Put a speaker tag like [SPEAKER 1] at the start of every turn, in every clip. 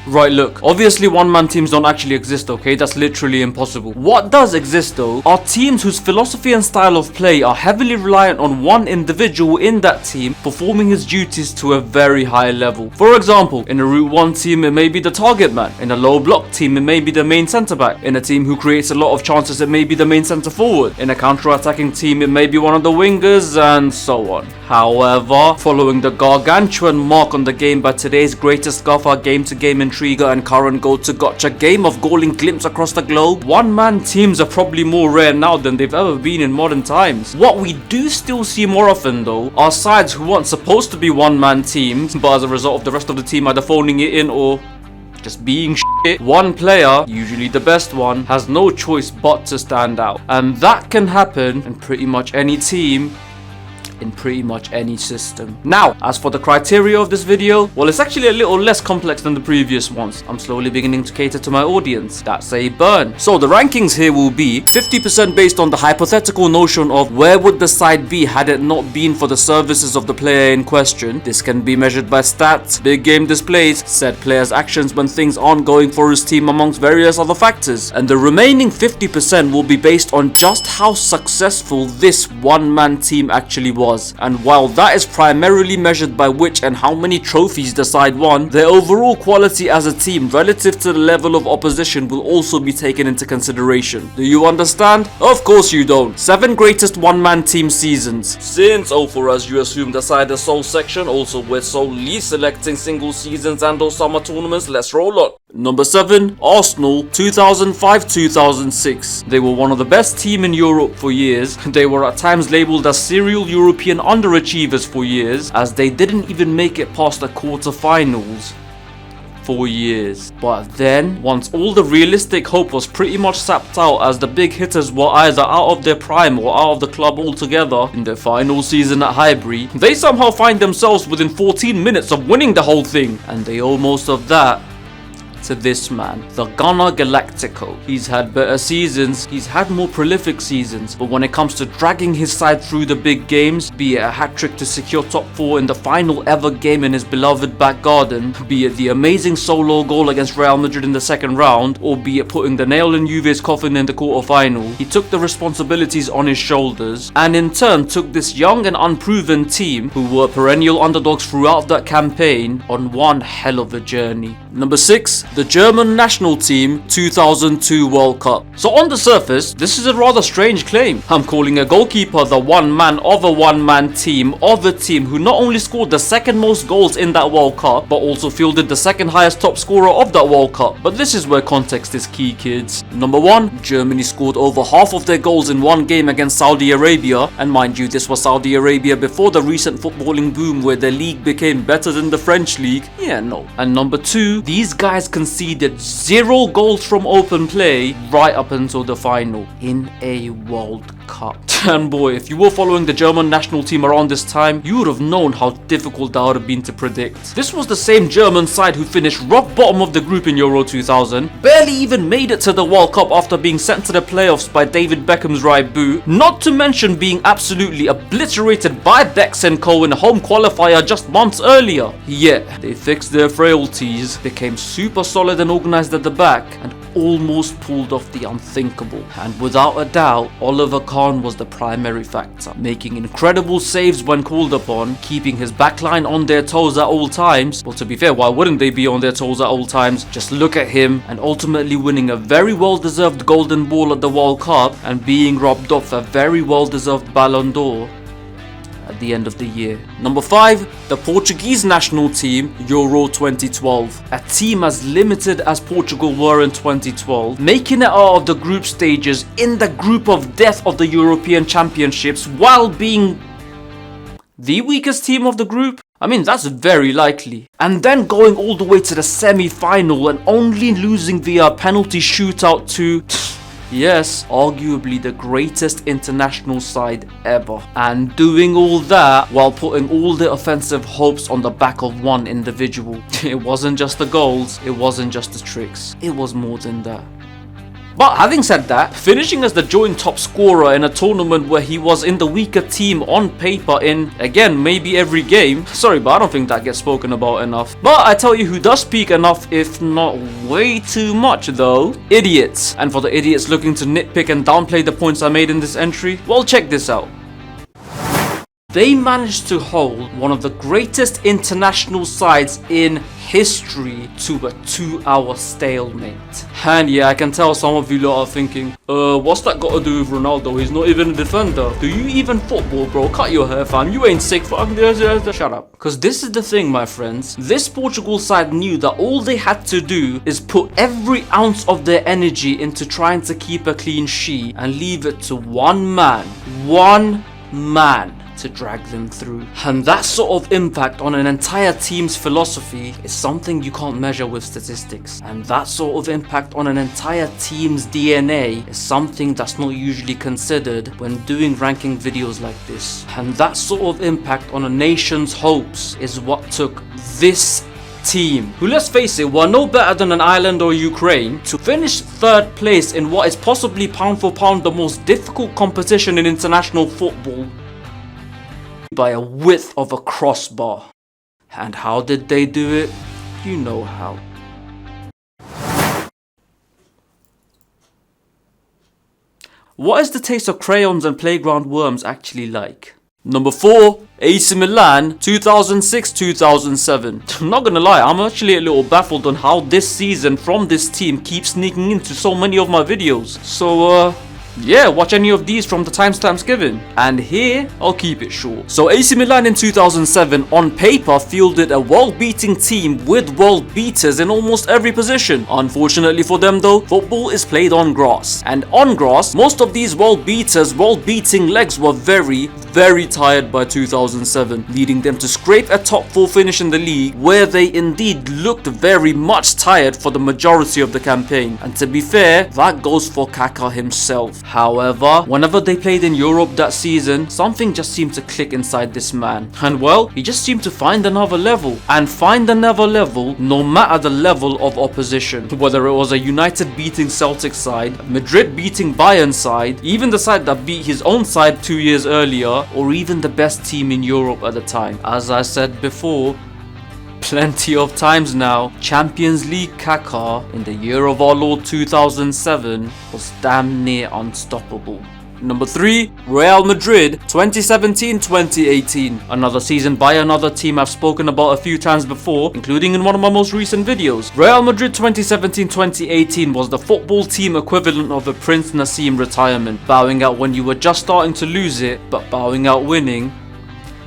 [SPEAKER 1] Right, look, obviously one-man teams don't actually exist, okay? That's literally impossible. What does exist though are teams whose philosophy and style of play are heavily reliant on one individual in that team performing his duties to a very high level. For example, in a Route 1 team it may be the target man, in a low block team it may be the main centre back, in a team who creates a lot of chances it may be the main centre forward, in a counter-attacking team it may be one of the wingers, and so on. However, following the gargantuan mark on the game by today's greatest golfer, game-to-game intriguer and current go-to-gotcha game of galling glimpse across the globe, one-man teams are probably more rare now than they've ever been in modern times. What we do still see more often though are sides who weren't supposed to be one-man teams, but as a result of the rest of the team either phoning it in or just being shit, one player, usually the best one, has no choice but to stand out. And that can happen in pretty much any team, in pretty much any system. Now, as for the criteria of this video, well, it's actually a little less complex than the previous ones. I'm slowly beginning to cater to my audience. That's a burn. So the rankings here will be 50% based on the hypothetical notion of where would the side be had it not been for the services of the player in question. This can be measured by stats, big game displays, said player's actions when things aren't going for his team, amongst various other factors. And the remaining 50% will be based on just how successful this one-man team actually was. And while that is primarily measured by which and how many trophies the side won, their overall quality as a team relative to the level of opposition will also be taken into consideration. Do you understand? Of course you don't. 7 greatest one-man team seasons. Since, for as you assume the side is sole section, also we're solely selecting single seasons and or summer tournaments, let's roll on. Number 7, Arsenal, 2005-2006. They were one of the best team in Europe for years. They were at times labelled as serial European underachievers for years, as they didn't even make it past the quarterfinals for years. But then, once all the realistic hope was pretty much sapped out as the big hitters were either out of their prime or out of the club altogether in their final season at Highbury, they somehow find themselves within 14 minutes of winning the whole thing. And they owe most of that to this man, the Gunner Galactico. He's had better seasons, he's had more prolific seasons, but when it comes to dragging his side through the big games, be it a hat-trick to secure top 4 in the final ever game in his beloved back garden, be it the amazing solo goal against Real Madrid in the second round, or be it putting the nail in Juve's coffin in the quarter-final, he took the responsibilities on his shoulders, and in turn took this young and unproven team, who were perennial underdogs throughout that campaign, on one hell of a journey. Number 6, the German national team 2002 World Cup. So on the surface, this is a rather strange claim. I'm calling a goalkeeper the one man of a one-man team of a team who not only scored the second most goals in that World Cup, but also fielded the second highest top scorer of that World Cup. But this is where context is key, kids. Number 1, Germany scored over half of their goals in one game against Saudi Arabia, and mind you, this was Saudi Arabia before the recent footballing boom where the league became better than the French league. Yeah, no. And number 2, these guys conceded 0 goals from open play right up until the final in a World Cup. And boy, if you were following the German national team around this time, you would have known how difficult that would have been to predict. This was the same German side who finished rock bottom of the group in Euro 2000, barely even made it to the World Cup after being sent to the playoffs by David Beckham's right boot, not to mention being absolutely obliterated by Bex and Co in a home qualifier just months earlier. Yet, they fixed their frailties, became super solid and organised at the back, and almost pulled off the unthinkable. And without a doubt, Oliver Kahn was the primary factor, making incredible saves when called upon, keeping his backline on their toes at all times. Well, to be fair, why wouldn't they be on their toes at all times? Just look at him, and ultimately winning a very well-deserved Golden Ball at the World Cup and being robbed off a very well-deserved Ballon d'Or at the end of the year. Number 5, the Portuguese national team, Euro 2012. A team as limited as Portugal were in 2012, making it out of the group stages in the group of death of the European Championships while being the weakest team of the group. I mean, that's very likely. And then going all the way to the semi-final and only losing via a penalty shootout to yes, arguably the greatest international side ever. And doing all that while putting all the offensive hopes on the back of one individual. It wasn't just the goals, it wasn't just the tricks, it was more than that. But having said that, finishing as the joint top scorer in a tournament where he was in the weaker team on paper in, again, maybe every game. Sorry, but I don't think that gets spoken about enough. But I tell you who does speak enough, if not way too much though. Idiots. And for the idiots looking to nitpick and downplay the points I made in this entry, well, check this out. They managed to hold one of the greatest international sides in history to a 2-hour stalemate. And yeah, I can tell some of you lot are thinking, what's that got to do with Ronaldo? He's not even a defender. Do you even football, bro? Cut your hair, fam. You ain't sick. Shut up. Because this is the thing, my friends. This Portugal side knew that all they had to do is put every ounce of their energy into trying to keep a clean sheet and leave it to one man to drag them through. And that sort of impact on an entire team's philosophy is something you can't measure with statistics. And that sort of impact on an entire team's DNA is something that's not usually considered when doing ranking videos like this. And that sort of impact on a nation's hopes is what took this team, who, let's face it, were no better than an Ireland or Ukraine, to finish third place in what is possibly pound for pound the most difficult competition in international football by a width of a crossbar. And how did they do it? You know how. What is the taste of crayons and playground worms actually like? Number 4, AC Milan 2006-2007. I'm not gonna lie, I'm actually a little baffled on how this season from this team keeps sneaking into so many of my videos. So yeah, watch any of these from the timestamps given. And here, I'll keep it short. So AC Milan in 2007 on paper fielded a world-beating team with world beaters in almost every position. Unfortunately for them though, football is played on grass. And on grass, most of these world beating legs were very tired by 2007, leading them to scrape a top 4 finish in the league, where they indeed looked very much tired for the majority of the campaign. And to be fair, that goes for Kaká himself. However, whenever they played in Europe that season, something just seemed to click inside this man. And well, he just seemed to find another level. And find another level no matter the level of opposition. Whether it was a United beating Celtic side, Madrid beating Bayern side, even the side that beat his own side 2 years earlier, or even the best team in Europe at the time. As I said before, plenty of times now, Champions League Kaká in the year of our Lord 2007 was damn near unstoppable. Number 3, Real Madrid 2017-2018. Another season by another team I've spoken about a few times before, including in one of my most recent videos. Real Madrid 2017-2018 was the football team equivalent of a Prince Nassim retirement, bowing out when you were just starting to lose it, but bowing out winning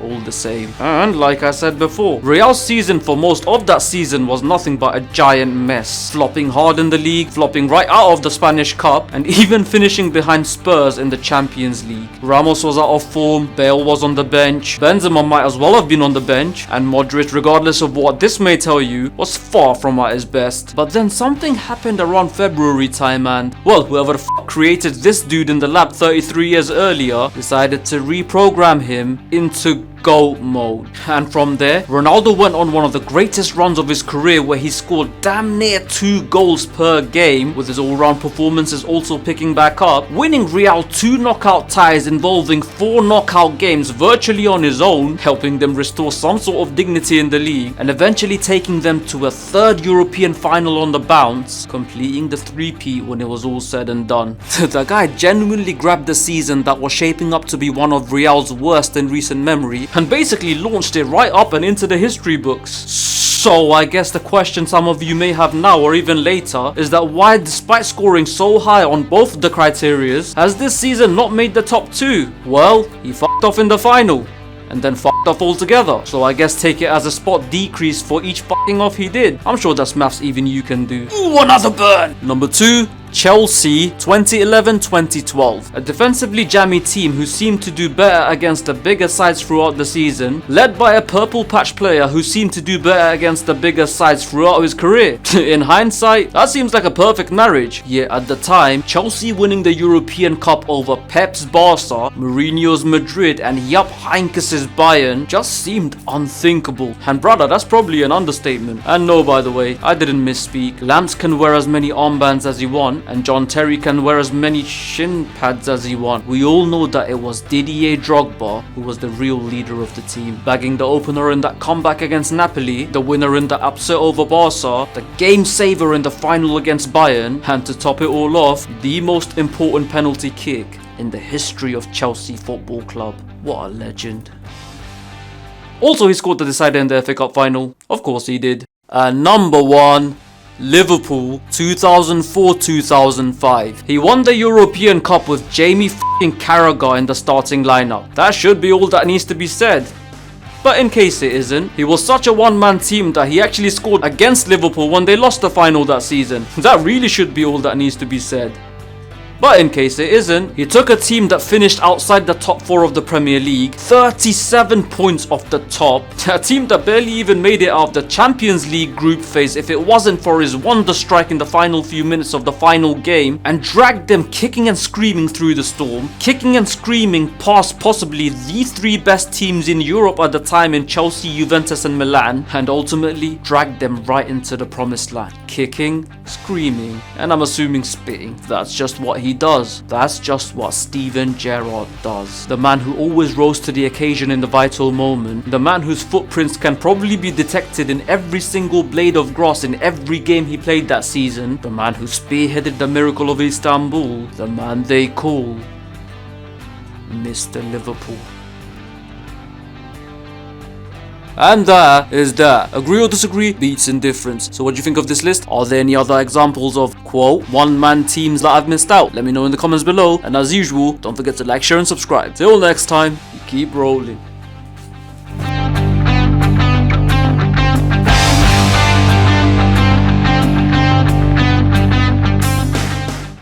[SPEAKER 1] all the same. And like I said before, Real's season for most of that season was nothing but a giant mess, flopping hard in the league, flopping right out of the Spanish Cup, and even finishing behind Spurs in the Champions League. Ramos was out of form, Bale was on the bench, Benzema might as well have been on the bench, and Modric, regardless of what this may tell you, was far from at his best. But then something happened around February time and, well, whoever the f*** created this dude in the lab 33 years earlier decided to reprogram him into GOAT mode. And from there, Ronaldo went on one of the greatest runs of his career, where he scored damn near 2 goals per game, with his all-round performances also picking back up, winning Real 2 knockout ties involving 4 knockout games virtually on his own, helping them restore some sort of dignity in the league, and eventually taking them to a 3rd European final on the bounce, completing the 3-peat when it was all said and done. The guy genuinely grabbed the season that was shaping up to be one of Real's worst in recent memory and basically launched it right up and into the history books. So I guess the question some of you may have now or even later is that why, despite scoring so high on both the criterias, has this season not made the top 2? Well, he fucked off in the final, and then fucked off altogether. So I guess take it as a spot decrease for each fucking off he did. I'm sure that's maths even you can do. Ooh, another burn! Number 2, Chelsea 2011-2012. A defensively jammy team who seemed to do better against the bigger sides throughout the season, led by a purple patch player who seemed to do better against the bigger sides throughout his career. In hindsight, that seems like a perfect marriage. Yet at the time, Chelsea winning the European Cup over Pep's Barca, Mourinho's Madrid, and Jupp Heynckes' Bayern just seemed unthinkable. And brother, that's probably an understatement. And no, by the way, I didn't misspeak. Lamps can wear as many armbands as he wants, want, and John Terry can wear as many shin pads as he wants. We all know that it was Didier Drogba who was the real leader of the team, bagging the opener in that comeback against Napoli, the winner in the upset over Barca, the game saver in the final against Bayern, and to top it all off, the most important penalty kick in the history of Chelsea Football Club. What a legend. Also, he scored the decider in the FA Cup final. Of course he did. And number 1, Liverpool 2004-2005. He won the European Cup with Jamie Carragher in the starting lineup. That should be all that needs to be said. But in case it isn't, he was such a one-man team that he actually scored against Liverpool when they lost the final that season. That really should be all that needs to be said. But in case it isn't, he took a team that finished outside the top 4 of the Premier League, 37 points off the top, a team that barely even made it out of the Champions League group phase if it wasn't for his wonder strike in the final few minutes of the final game, and dragged them kicking and screaming through the storm, kicking and screaming past possibly the 3 best teams in Europe at the time in Chelsea, Juventus and Milan, and ultimately dragged them right into the promised land. Kicking, screaming, and I'm assuming spitting. That's just what he does. That's just what Steven Gerrard does. The man who always rose to the occasion in the vital moment. The man whose footprints can probably be detected in every single blade of grass in every game he played that season. The man who spearheaded the miracle of Istanbul. The man they call Mr. Liverpool. And that is that. Agree or disagree? Beats indifference. So what do you think of this list? Are there any other examples of, quote, one-man teams that I've missed out? Let me know in the comments below. And as usual, don't forget to like, share and subscribe. Till next time, you keep rolling.